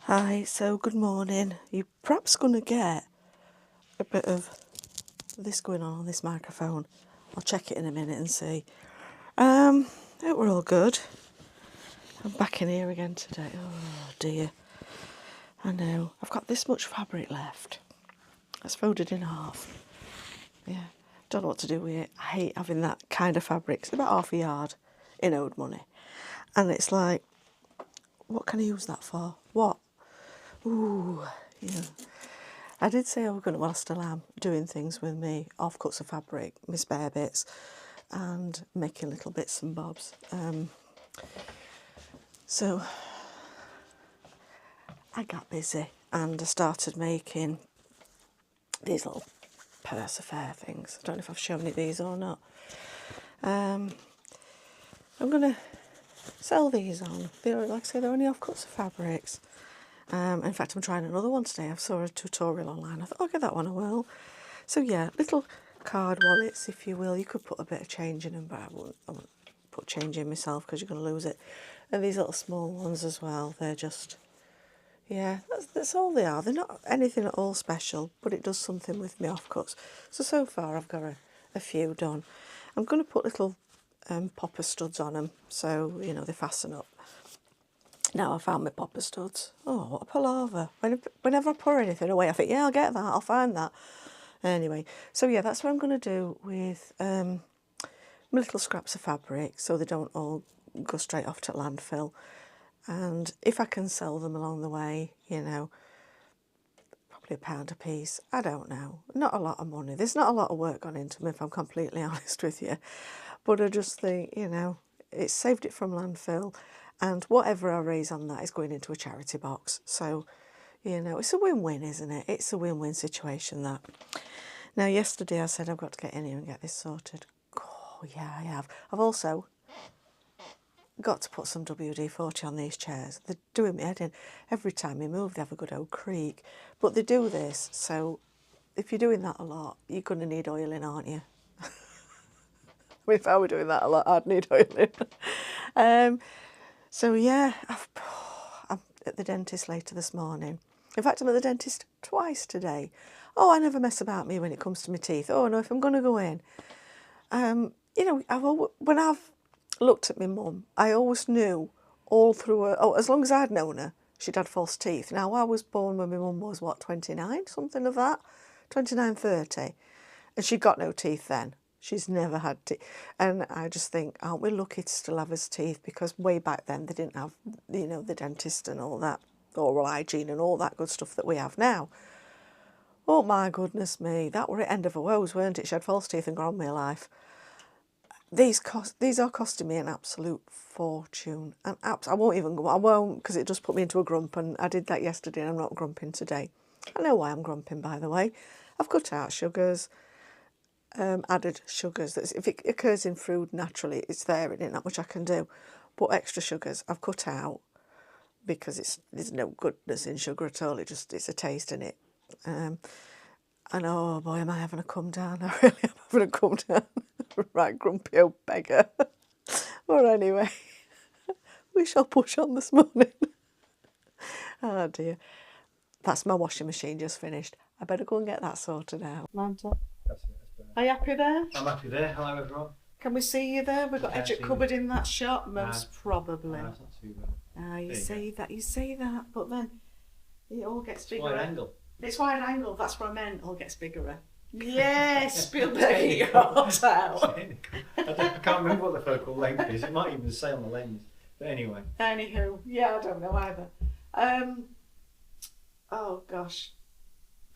Hi, so good morning. You're perhaps going to get a bit of this going on this microphone. I'll check it in a minute and see. Hope we're all good. I'm back in here again today. Oh dear. I know. I've got this much fabric left. It's folded in half. Yeah. Don't know what to do with it. I hate having that kind of fabric. It's about half a yard in owed money. And it's like, what can I use that for? What? Ooh, yeah. I did say I was going to, while I still am, doing things with me offcuts of fabric, my spare bits, and making little bits and bobs. So I got busy and I started making these little purse affair things. I don't know if I've shown you these or not. I'm going to sell these on. They're, like I say, they're only offcuts of fabrics. In fact, I'm trying another one today. I saw a tutorial online. I thought, I'll get that one, I will. So yeah, little card wallets, if you will. You could put a bit of change in them, but I wouldn't put change in myself because you're going to lose it. And these little small ones as well. They're just, yeah, that's all they are. They're not anything at all special, but it does something with me offcuts. So far I've got a few done. I'm going to put little popper studs on them, so, you know, they fasten up. Now I found my popper studs. Oh, what a palaver. Whenever I pour anything away, I think, yeah, I'll get that, I'll find that. Anyway, so yeah, that's what I'm going to do with my little scraps of fabric so they don't all go straight off to landfill. And if I can sell them along the way, you know, probably £1 a piece. I don't know. Not a lot of money. There's not a lot of work gone into them, if I'm completely honest with you. But I just think, you know, it's saved it from landfill, and whatever I raise on that is going into a charity box. So, you know, it's a win-win, isn't it? It's a win-win situation, that. Now, yesterday I said I've got to get in here and get this sorted. Oh, yeah, I have. I've also got to put some WD-40 on these chairs. They're doing me head in. Every time you move, they have a good old creak. But they do this, so if you're doing that a lot, you're going to need oiling, aren't you? I mean, if I were doing that a lot, I'd need oiling. So yeah, I'm at the dentist later this morning. In fact, I'm at the dentist twice today. Oh, I never mess about me when it comes to my teeth. Oh no, if I'm going to go in. You know, when I've looked at my mum, I always knew all through her, oh, as long as I'd known her, she'd had false teeth. Now, I was born when my mum was, what, 29, something of that? 29, 30. And she'd got no teeth then. She's never had teeth. And I just think, aren't we lucky to still have his teeth? Because way back then, they didn't have, you know, the dentist and all that, oral hygiene and all that good stuff that we have now. Oh, my goodness me. That were the end of her woes, weren't it? She had false teeth and gone my life. These are costing me an absolute fortune. And I won't even go, I won't, because it just put me into a grump, and I did that yesterday and I'm not grumping today. I know why I'm grumping, by the way. I've cut out sugars, added sugars. If it occurs in food naturally, it's there, and not much I can do. But extra sugars I've cut out because there's no goodness in sugar at all. It's a taste in it. And oh boy, am I having a come down. I really am having a come down. Right, grumpy old beggar. But anyway, we shall push on this morning. Oh dear. That's my washing machine just finished. I better go and get that sorted out. Manta. Are you happy there? I'm happy there. Hello everyone. Can we see you there? We've got Edget cupboard in that shop, most probably. No, it's not too bad. You say that, but then it all gets bigger. Wide angle. It's wide angle, that's what I meant. All gets bigger. Yes, Spielberg, get your heart out. I can't remember what the focal length is. It might even say on the lens. But anyway. Anywho, yeah, I don't know either. Oh gosh,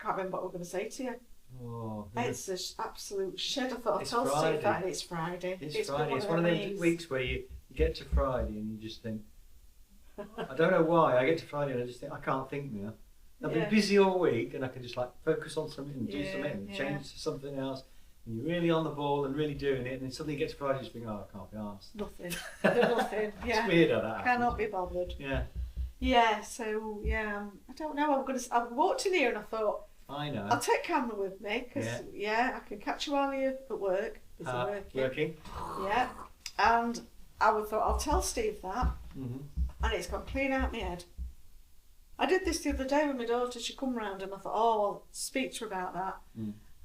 can't remember what we're going to say to you. Oh, it's an absolute shed. I thought I'd tell Steve that, and it's Friday. It's Friday. It's one of those weeks where you get to Friday and you just think, I don't know why, I get to Friday and I just think, I can't think now. I've been busy all week and I can just like focus on something and do something and change to something else. And you're really on the ball and really doing it, and then suddenly you get to Friday and you just think, oh, I can't be arsed. Nothing. Yeah. It's weird how that happens. Cannot be bothered. Yeah. Yeah, so, I don't know. I walked in here and I thought, I know. I'll take camera with me, because, I can catch you while you're at work. Busy working. Yeah. And I thought, I'll tell Steve that, and it's gone clean out my head. I did this the other day with my daughter. She come round and I thought, oh, I'll speak to her about that.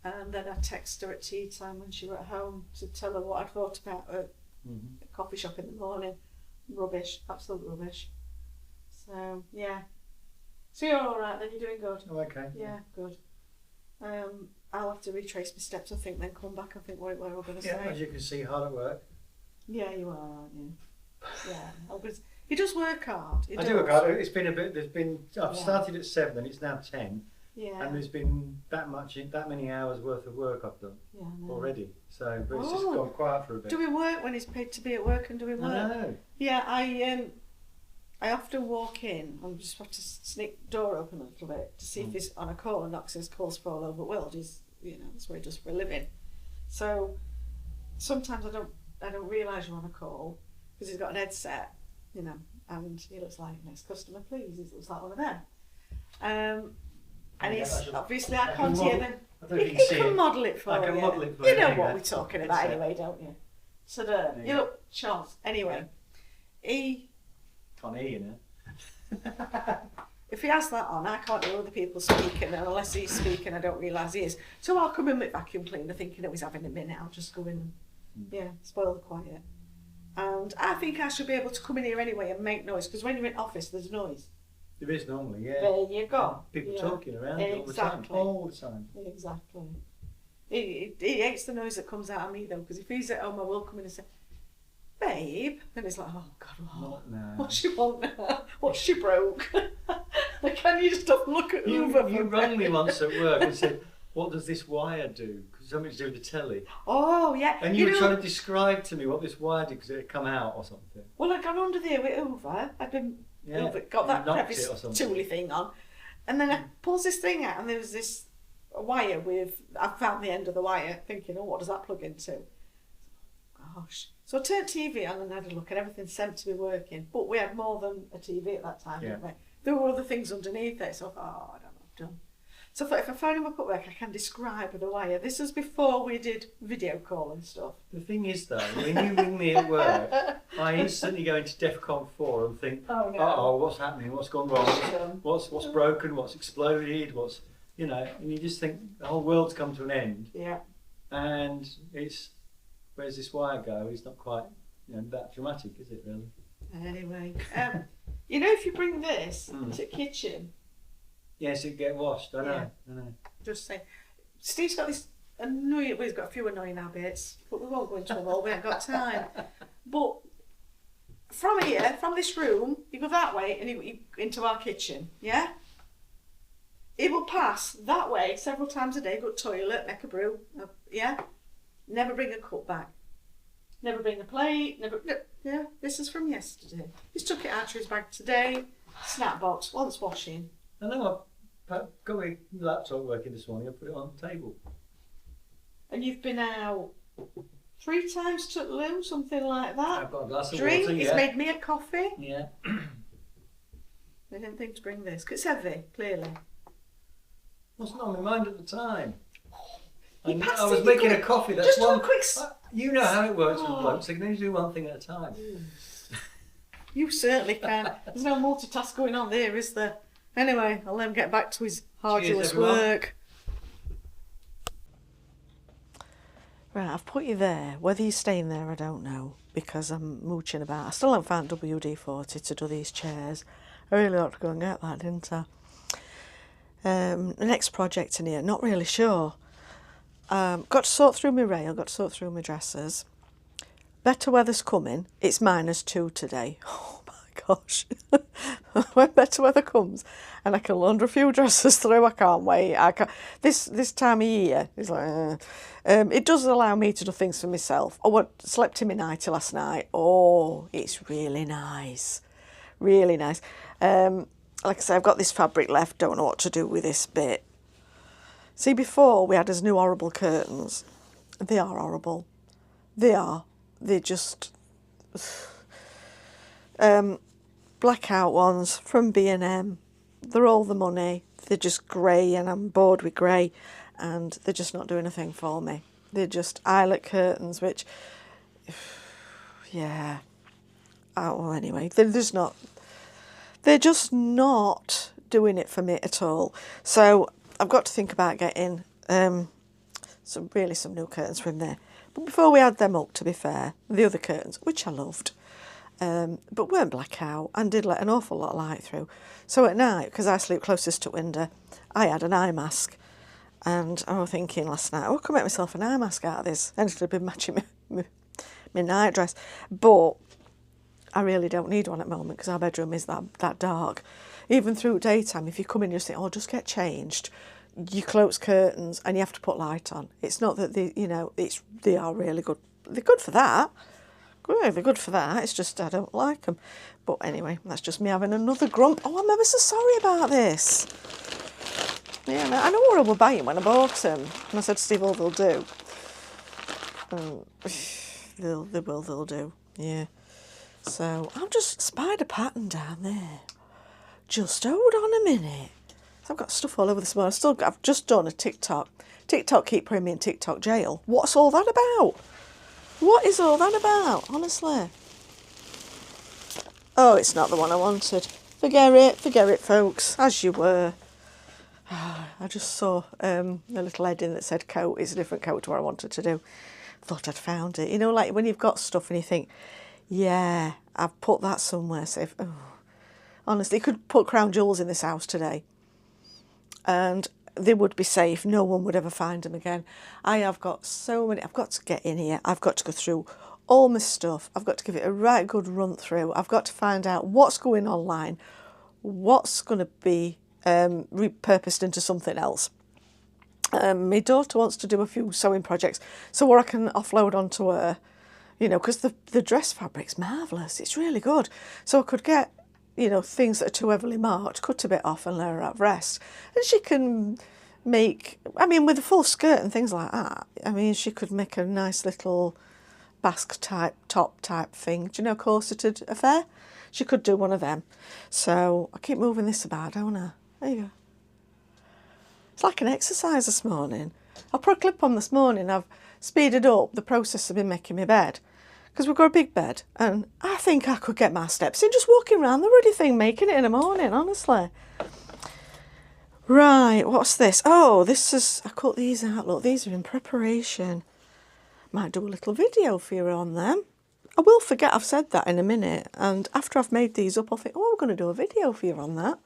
And then I texted her at tea time when she was at home to tell her what I thought about her at a coffee shop in the morning. Rubbish, absolute rubbish. So, yeah. So you're all right then, you're doing good? Oh, okay. Yeah, good. I'll have to retrace my steps, I think, then come back and think what we're going to Yeah, say. as you can see, hard at work. Yeah, you are, aren't you? Yeah. He does work hard. I do work hard. It's been a bit. I've Yeah. started at 7 and it's now 10, Yeah. and there's been that many hours worth of work I've done Yeah, I know. already. So, but it's just Oh. gone quiet for a bit. Do we work when he's paid to be at work and do we I work? know. Yeah, I often walk in and just have to sneak the door open a little bit to see if he's on a call and knocks his calls fall over. Will, he's, that's where he does for a living. So sometimes I don't realise you're on a call because he's got an headset, and he looks like next customer, please. He looks like one of them. And he's obviously I can't hear them. I don't know if He you can see can it. model it for you. I can model it for you. you. know There you what go. we're talking That's about it. anyway, don't you? So There you you go. look, Charles. Anyway, Can't hear you now. if he has that on, I can't hear other people speaking, and unless he's speaking, I don't realise he is. So I'll come in with vacuum cleaner, thinking, he's having a minute. I'll just go in and spoil the quiet. And I think I should be able to come in here anyway and make noise, because when you're in office, there's noise. There is normally, yeah. There you go. People Yeah. talking around Exactly. all the time. Exactly. He hates the noise that comes out of me though, because if he's at home, I will come in and say, babe, then he's like, oh God, Not now. what she want now? What she broke? Can you stop and look at Hoover? You rang me once at work and said, what does this wire do? Because something to do with the telly. Oh yeah. And you were trying to describe to me what this wire did because it had come out or something. Well, I'd gone under there with Hoover. I'd been Yeah. got that You knocked crevice it or something. tooly thing on, and then I pulls this thing out, and there was this wire with. I found the end of the wire, thinking, oh, what does that plug into? Gosh. So I turned TV on and had a look, and everything seemed to be working. But we had more than a TV at that time, didn't we? There were other things underneath it, so I thought, I don't know what I've done. So I thought, if I phone him up at work, I can describe the wire. This was before we did video call and stuff. The thing is though, when you ring me at work, I instantly go into DEFCON 4 and think, Oh, no. uh-oh, what's happening? What's gone wrong? What's broken? What's exploded? And you just think the whole world's come to an end. Yeah. And it's, where's this wire go? It's not quite, that dramatic, is it really? Anyway, if you bring this to the kitchen, Yes, it get washed. I know. Yeah. I know. just say, Steve's got this annoying, well, he's got a few annoying habits, but we won't go into them all, we haven't got time. But from here, from this room, you go that way and you into our kitchen, yeah? He will pass that way several times a day, go to the toilet, make a brew, yeah? Never bring a cup back. Never bring a plate, yeah, this is from yesterday. He's took it out of his bag today, snap box, wants washing. I know, I've got my laptop working this morning, I put it on the table. And you've been out 3 times to Lou, something like that. I've got a glass of Drink, water, he's yeah. made me a coffee. Yeah. I didn't think to bring this, 'cause it's heavy, clearly. Wasn't on my mind at the time. You I passed was it, making you a coffee, that's just do a one. quick You know how it works with Oh. blokes, they can only do one thing at a time. You certainly can. There's no multitask going on there, is there? Anyway, I'll let him get back to his arduous everyone. work. Right, I've put you there. Whether you're staying there, I don't know, because I'm mooching about. I still haven't found WD-40 to do these chairs. I really ought to go and get that, didn't I? The next project in here, not really sure. Got to sort through my rail, got to sort through my dressers. Better weather's coming. It's -2 today. Oh my gosh. When better weather comes and I can launder a few dressers through, I can't wait. This time of year, it's like, it does allow me to do things for myself. I slept in my nightie last night. Oh, it's really nice. Really nice. Like I say, I've got this fabric left, don't know what to do with this bit. See, before we had those new horrible curtains. They are horrible. They are. They're just blackout ones from B&M. They're all the money. They're just grey, and I'm bored with grey, and they're just not doing a thing for me. They're just eyelet curtains, which, yeah. Oh, well, anyway, they're just not doing it for me at all. So I've got to think about getting some new curtains from there. But before we had them up, to be fair, the other curtains, which I loved, but weren't blackout and did let an awful lot of light through. So at night, because I sleep closest to window, I had an eye mask. And I was thinking last night, I could make myself an eye mask out of this. And it'd be matching my night dress. But I really don't need one at the moment because our bedroom is that dark. Even through daytime, if you come in and you think, oh, just get changed, you close curtains and you have to put light on. It's not that they are really good. They're good for that. Yeah, they're good for that. It's just I don't like them. But anyway, that's just me having another grump. Oh, I'm ever so sorry about this. Yeah, I know what I was buying when I bought them. And I said to Steve, oh, they'll do. They'll do. Yeah. So I've just spied a pattern down there. Just hold on a minute. I've got stuff all over this morning. I've just done a TikTok. TikTok keep putting me in TikTok jail. What's all that about? What is all that about, honestly? Oh, it's not the one I wanted. Forget it, folks, as you were. I just saw a little heading that said coat. It's a different coat to what I wanted to do. Thought I'd found it. You know, like when you've got stuff and you think, yeah, I've put that somewhere safe. Oh. Honestly, you could put crown jewels in this house today and they would be safe. No one would ever find them again. I have got so many. I've got to get in here. I've got to go through all my stuff. I've got to give it a right good run through. I've got to find out what's going online, what's going to be repurposed into something else. My daughter wants to do a few sewing projects, so where I can offload onto her, you know, because the dress fabric's marvellous. It's really good. So I could get, you know, things that are too heavily marked, cut a bit off and let her have rest. And she can make, I mean, with a full skirt and things like that, I mean, she could make a nice little basque type, top type thing. Do you know, corseted affair? She could do one of them. So I keep moving this about, don't I? There you go. It's like an exercise this morning. I put a clip on this morning. I've speeded up the process of me making my bed because we've got a big bed and I think I could get my steps in just walking around the ruddy thing, making it in the morning, honestly. Right, what's this? Oh, this is, I cut these out. Look, these are in preparation. Might do a little video for you on them. I will forget I've said that in a minute. And after I've made these up, I'll think, oh, we're going to do a video for you on that.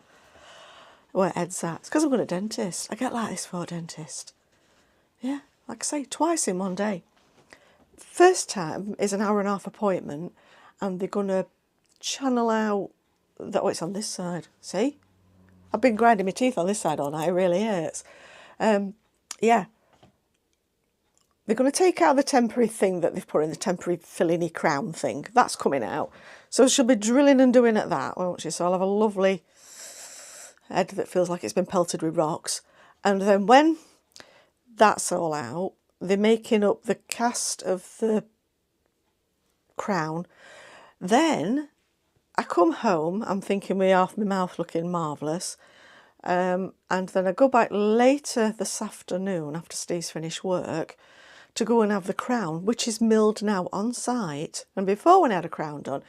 Where Ed's at. It's because I'm going to dentist. I get like this for a dentist. Yeah, like I say, twice in one day. First time is an hour and a half appointment and they're going to channel out that, oh, it's on this side. See? I've been grinding my teeth on this side all night. It really hurts. Yeah. They're going to take out the temporary thing that they've put in, the temporary filling crown thing. That's coming out. So she'll be drilling and doing at that, won't she? So I'll have a lovely head that feels like it's been pelted with rocks. And then when that's all out, they're making up the cast of the crown. Then I come home, I'm thinking with half my mouth looking marvellous. And then I go back later this afternoon after Steve's finished work to go and have the crown, which is milled now on site. And before, when I had a crown done,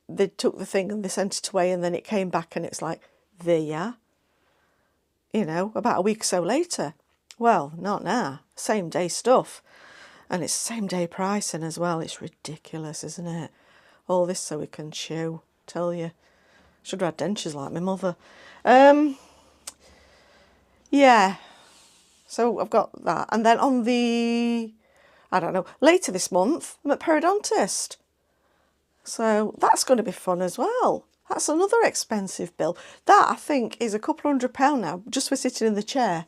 they took the thing and they sent it away and then it came back and it's like, there you are. You know, about a week or so later. Well, not now. Same day stuff. And it's same day pricing as well. It's ridiculous, isn't it? All this so we can chew. Tell you. Should have had dentures like my mother. Yeah. So I've got that. And then on the, I don't know, later this month, I'm at periodontist. So that's going to be fun as well. That's another expensive bill. That, I think, is a couple £100 now, just for sitting in the chair.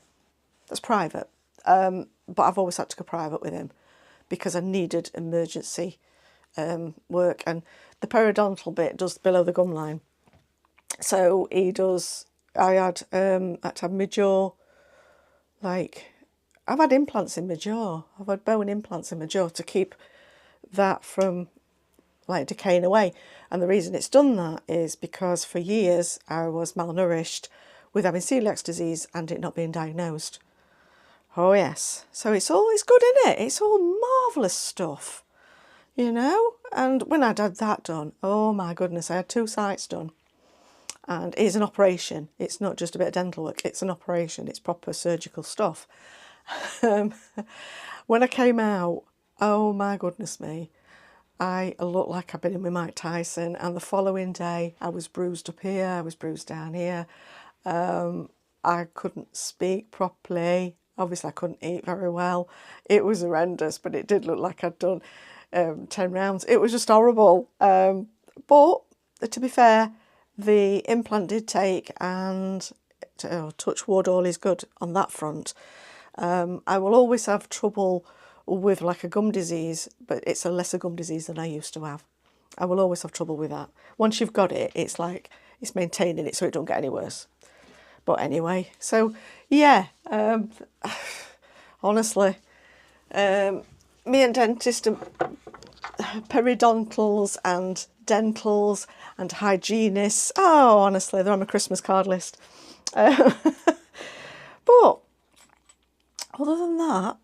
That's private. But I've always had to go private with him because I needed emergency work. And the periodontal bit does below the gum line. So he does, I had to have my jaw, like, I've had implants in my jaw. I've had bone implants in my jaw to keep that from, like, decaying away. And the reason it's done that is because for years I was malnourished with having celiac disease and it not being diagnosed. Oh yes. So it's always good, isn't it? It's all marvellous stuff, you know? And when I'd had that done, oh my goodness, I had 2 sites done. And it's an operation. It's not just a bit of dental work. It's an operation. It's proper surgical stuff. When I came out, oh my goodness me, I looked like I'd been in with Mike Tyson. And the following day, I was bruised up here. I was bruised down here. I couldn't speak properly. Obviously, I couldn't eat very well. It was horrendous, but it did look like I'd done 10 rounds. It was just horrible. But to be fair, the implant did take, and touch wood, all is good on that front. I will always have trouble with like a gum disease, but it's a lesser gum disease than I used to have. I will always have trouble with that. Once you've got it, it's like it's maintaining it so it don't get any worse. But anyway, so yeah, honestly, me and dentist and periodontals and dentals and hygienists, oh, honestly, they're on my Christmas card list. But other than that,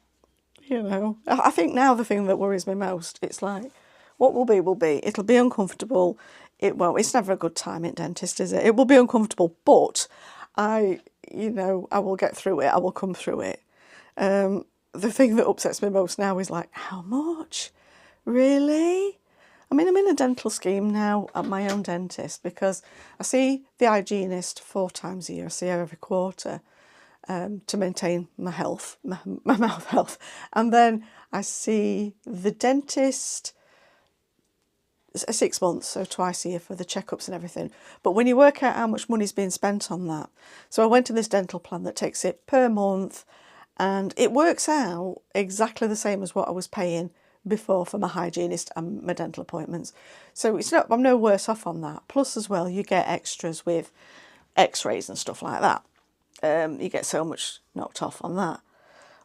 you know, I think now the thing that worries me most, it's like, what will be, will be. It'll be uncomfortable. It's never a good time in dentist, is it? It will be uncomfortable, but I will get through it. I will come through it. The thing that upsets me most now is like, how much? Really? I mean, I'm in a dental scheme now at my own dentist because I see the hygienist 4 times a year. I see her every quarter to maintain my health, my mouth health. And then I see the dentist 6 months, so twice a year for the checkups and everything. But when you work out how much money's being spent on that, so I went to this dental plan that takes it per month, and it works out exactly the same as what I was paying before for my hygienist and my dental appointments. So I'm no worse off on that. Plus as well, you get extras with x-rays and stuff like that. You get so much knocked off on that.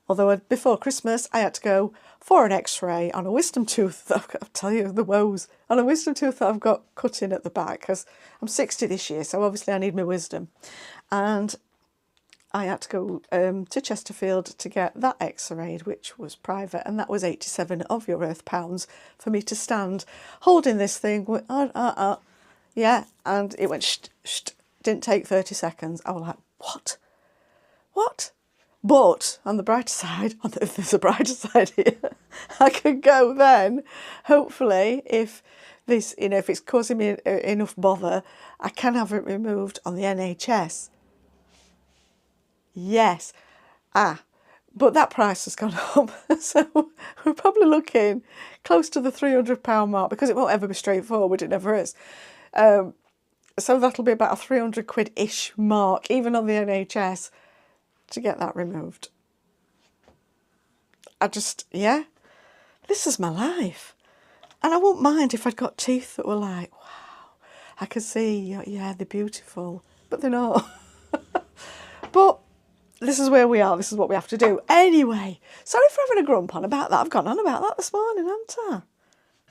Although before Christmas, I had to go for an x-ray on a wisdom tooth that I'll tell you the woes, on a wisdom tooth that I've got cut in at the back because I'm 60 this year, so obviously I need my wisdom. And I had to go to Chesterfield to get that x-rayed, which was private, and that was 87 of your earth pounds for me to stand holding this thing. Yeah, and it went didn't take 30 seconds. I was like, what? But on the brighter side, if there's a brighter side here, I could go then, hopefully, if this, if it's causing me enough bother, I can have it removed on the NHS. Yes. But that price has gone up. So we're probably looking close to the £300 mark because it won't ever be straightforward. It never is. So that'll be about a 300 quid-ish mark, even on the NHS, to get that removed. This is my life. And I wouldn't mind if I'd got teeth that were like, wow, I could see, yeah, they're beautiful, but they're not. But this is where we are. This is what we have to do. Anyway, sorry for having a grump on about that. I've gone on about that this morning, haven't I?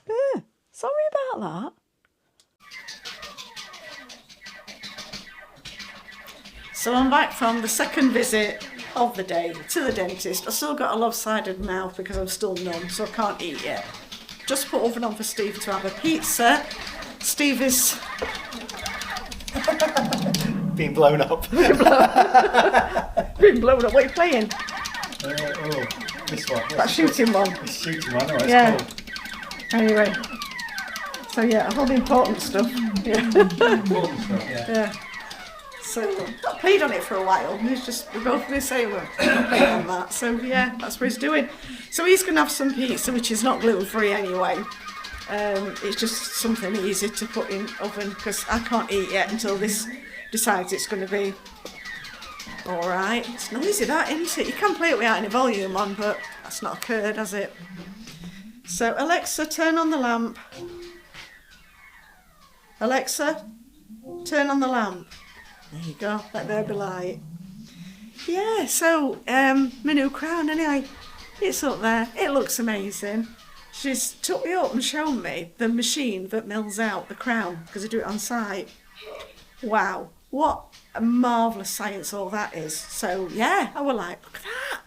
Yeah, sorry about that. So I'm back from the second visit of the day to the dentist. I've still got a lopsided mouth because I'm still numb, so I can't eat yet. Just put oven on for Steve to have a pizza. Steve is being blown up. Being blown up. What are you playing? This one. That shooting one. This shooting one, alright, yeah. it's cool. Anyway. So yeah, all the important stuff. Yeah. Important stuff, Yeah. So I played on it for a while. We both the same. We're playing on that. So yeah, that's what he's doing. So he's gonna have some pizza, which is not gluten free anyway. It's just something easy to put in oven because I can't eat yet until this decides it's going to be all right. It's noisy, that, isn't it? You can play it without any volume on, but that's not occurred, has it? So Alexa, turn on the lamp. Alexa, turn on the lamp. There you go. Let there be light. Yeah. So my new crown. Anyway, it's up there. It looks amazing. She's took me up and shown me the machine that mills out the crown because I do it on site. Wow, what a marvellous science all that is. So yeah, I was like, look at that.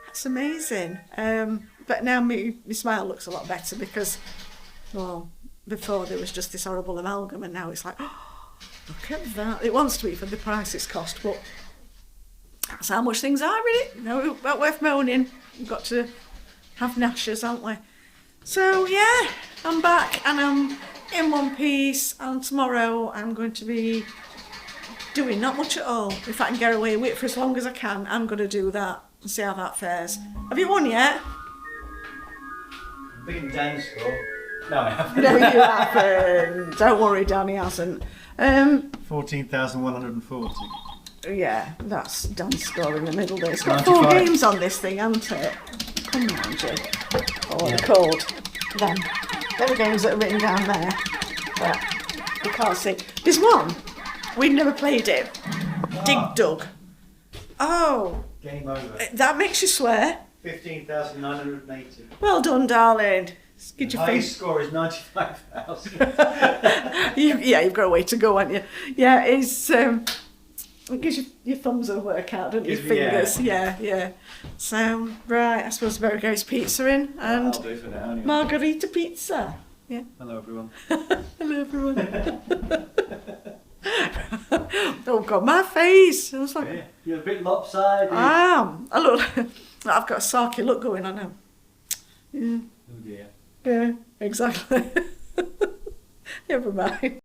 That's amazing. But now my smile looks a lot better because, well, before there was just this horrible amalgam and now it's like, oh, Look at that. It wants to be for the price it's cost, but that's how much things are, really. No, not worth moaning. We've got to have gnashers, haven't we? So, yeah, I'm back and I'm in one piece, and tomorrow I'm going to be doing not much at all. If I can get away with it for as long as I can, I'm going to do that and see how that fares. Have you won yet? I've beaten Dan's score. No, I haven't. No, you haven't. Don't worry, Danny hasn't. 14,140. Yeah, that's Dan's score in the middle there. It's got 95. 4 games on this thing, hasn't it? Come on, Jim. Oh, they're called. Them. They're the games that are written down there. But you can't see. There's one. We've never played it. Dig Dug. Oh, Game over. that makes you swear. 15,980. Well done, darling. Get The your highest face. score is 95,000. You've got a way to go, haven't you? Yeah, it's it gives your thumbs a workout, doesn't it? Your Yeah. fingers. Yeah. So right, I suppose Mary Gary's pizza in and That'll do for now anyway. margarita pizza. Yeah. Hello everyone. Hello everyone. Oh God, my face. I was like, Yeah, you're a bit lopsided. I am. I look. I've got a sarky look going on now. Yeah. Oh dear. Yeah. Exactly. Never mind.